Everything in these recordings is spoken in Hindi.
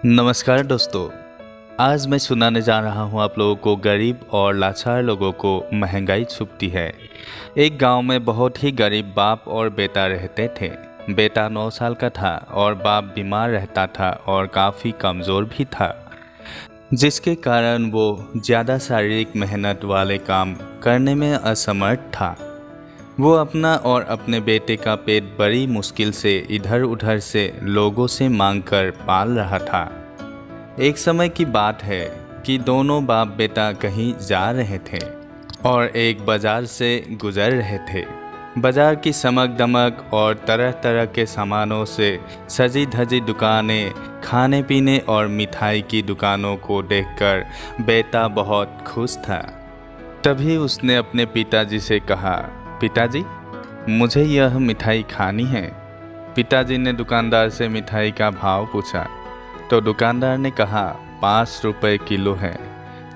नमस्कार दोस्तों। आज मैं सुनाने जा रहा हूँ आप लोगों को गरीब और लाचार लोगों को महंगाई छुपती है। एक गांव में बहुत ही गरीब बाप और बेटा रहते थे। बेटा 9 साल का था और बाप बीमार रहता था और काफ़ी कमज़ोर भी था, जिसके कारण वो ज़्यादा शारीरिक मेहनत वाले काम करने में असमर्थ था। वो अपना और अपने बेटे का पेट बड़ी मुश्किल से इधर उधर से लोगों से मांगकर पाल रहा था। एक समय की बात है कि दोनों बाप बेटा कहीं जा रहे थे और एक बाजार से गुजर रहे थे। बाजार की चमक दमक और तरह तरह के सामानों से सजी धजी दुकानें, खाने पीने और मिठाई की दुकानों को देखकर बेटा बहुत खुश था। तभी उसने अपने पिताजी से कहा, पिताजी, मुझे यह मिठाई खानी है। पिताजी ने दुकानदार से मिठाई का भाव पूछा तो दुकानदार ने कहा 5 रुपये किलो है।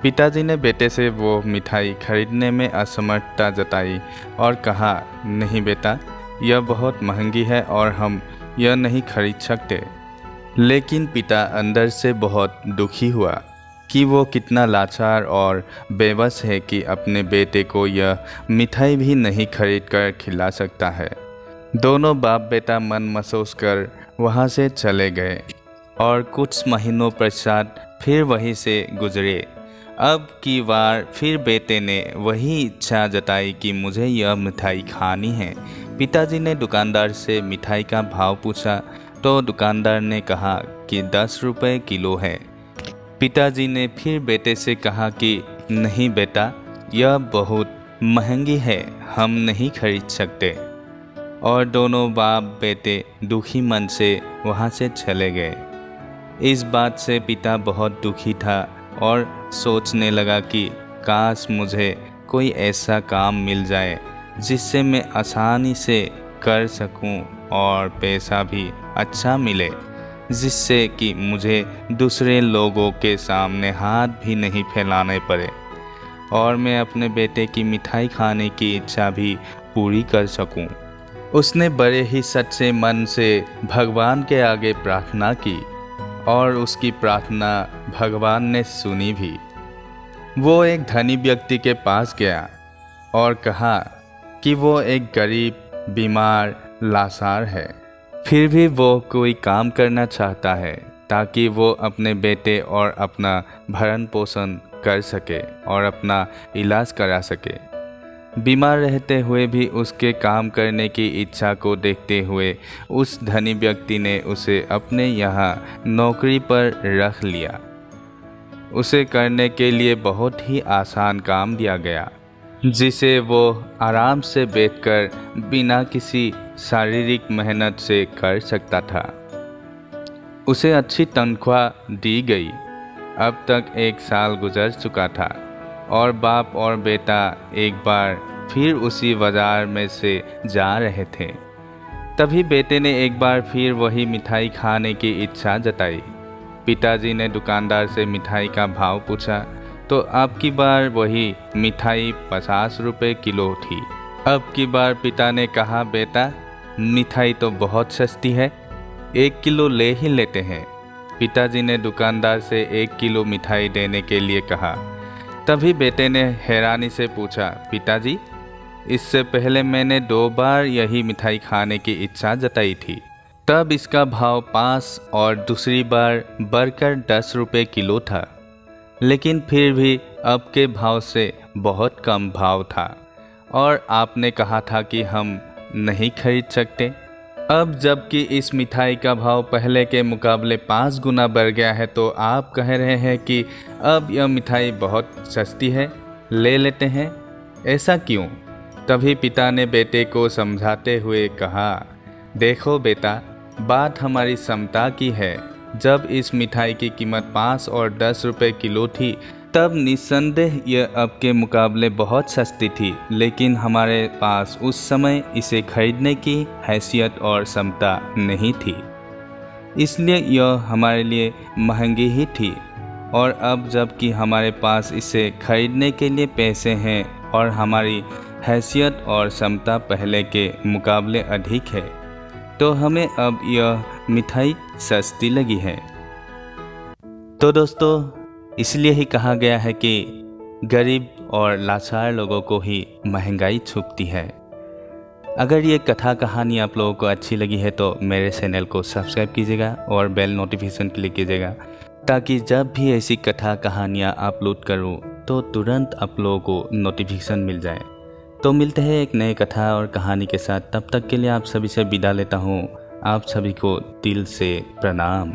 पिताजी ने बेटे से वो मिठाई खरीदने में असमर्थता जताई और कहा, नहीं बेटा, यह बहुत महंगी है और हम यह नहीं खरीद सकते। लेकिन पिता अंदर से बहुत दुखी हुआ कि वो कितना लाचार और बेबस है कि अपने बेटे को यह मिठाई भी नहीं खरीद कर खिला सकता है। दोनों बाप बेटा मन महसूस कर वहाँ से चले गए और कुछ महीनों पश्चात फिर वहीं से गुजरे। अब की बार फिर बेटे ने वही इच्छा जताई कि मुझे यह मिठाई खानी है। पिताजी ने दुकानदार से मिठाई का भाव पूछा तो दुकानदार ने कहा कि 10 रुपये किलो है। पिताजी ने फिर बेटे से कहा कि नहीं बेटा, यह बहुत महंगी है, हम नहीं खरीद सकते। और दोनों बाप बेटे दुखी मन से वहाँ से चले गए। इस बात से पिता बहुत दुखी था और सोचने लगा कि काश मुझे कोई ऐसा काम मिल जाए जिससे मैं आसानी से कर सकूं और पैसा भी अच्छा मिले, जिससे कि मुझे दूसरे लोगों के सामने हाथ भी नहीं फैलाने पड़े और मैं अपने बेटे की मिठाई खाने की इच्छा भी पूरी कर सकूं। उसने बड़े ही सच्चे मन से भगवान के आगे प्रार्थना की और उसकी प्रार्थना भगवान ने सुनी भी। वो एक धनी व्यक्ति के पास गया और कहा कि वो एक गरीब, बीमार, लाचार है, फिर भी वो कोई काम करना चाहता है ताकि वो अपने बेटे और अपना भरण पोषण कर सके और अपना इलाज करा सके। बीमार रहते हुए भी उसके काम करने की इच्छा को देखते हुए उस धनी व्यक्ति ने उसे अपने यहाँ नौकरी पर रख लिया। उसे करने के लिए बहुत ही आसान काम दिया गया, जिसे वो आराम से बैठकर बिना किसी शारीरिक मेहनत से कर सकता था। उसे अच्छी तनख्वाह दी गई। अब तक 1 साल गुजर चुका था और बाप और बेटा एक बार फिर उसी बाजार में से जा रहे थे। तभी बेटे ने एक बार फिर वही मिठाई खाने की इच्छा जताई। पिताजी ने दुकानदार से मिठाई का भाव पूछा तो अब की बार वही मिठाई 50 रुपये किलो थी। अब की बार पिता ने कहा, बेटा, मिठाई तो बहुत सस्ती है, 1 किलो ले ही लेते हैं। पिताजी ने दुकानदार से 1 किलो मिठाई देने के लिए कहा। तभी बेटे ने हैरानी से पूछा, पिताजी, इससे पहले मैंने 2 बार यही मिठाई खाने की इच्छा जताई थी, तब इसका भाव 5 और दूसरी बार बढ़कर 10 रुपये किलो था, लेकिन फिर भी अब के भाव से बहुत कम भाव था और आपने कहा था कि हम नहीं खरीद सकते। अब जबकि इस मिठाई का भाव पहले के मुकाबले 5 गुना बढ़ गया है तो आप कह रहे हैं कि अब यह मिठाई बहुत सस्ती है, ले लेते हैं, ऐसा क्यों? तभी पिता ने बेटे को समझाते हुए कहा, देखो बेटा, बात हमारी क्षमता की है। जब इस मिठाई की कीमत 5 और 10 रुपये किलो थी तब निस्संदेह यह अब के मुकाबले बहुत सस्ती थी, लेकिन हमारे पास उस समय इसे खरीदने की हैसियत और क्षमता नहीं थी, इसलिए यह हमारे लिए महंगी ही थी। और अब जबकि हमारे पास इसे खरीदने के लिए पैसे हैं और हमारी हैसियत और क्षमता पहले के मुकाबले अधिक है, तो हमें अब यह मिठाई सस्ती लगी है। तो दोस्तों, इसलिए ही कहा गया है कि गरीब और लाचार लोगों को ही महंगाई छुपती है। अगर ये कथा कहानी आप लोगों को अच्छी लगी है तो मेरे चैनल को सब्सक्राइब कीजिएगा और बेल नोटिफिकेशन क्लिक कीजिएगा, ताकि जब भी ऐसी कथा कहानियाँ अपलोड करूँ तो तुरंत आप लोगों को नोटिफिकेशन मिल जाए। तो मिलते हैं एक नए कथा और कहानी के साथ। तब तक के लिए आप सभी से विदा लेता हूँ। आप सभी को दिल से प्रणाम।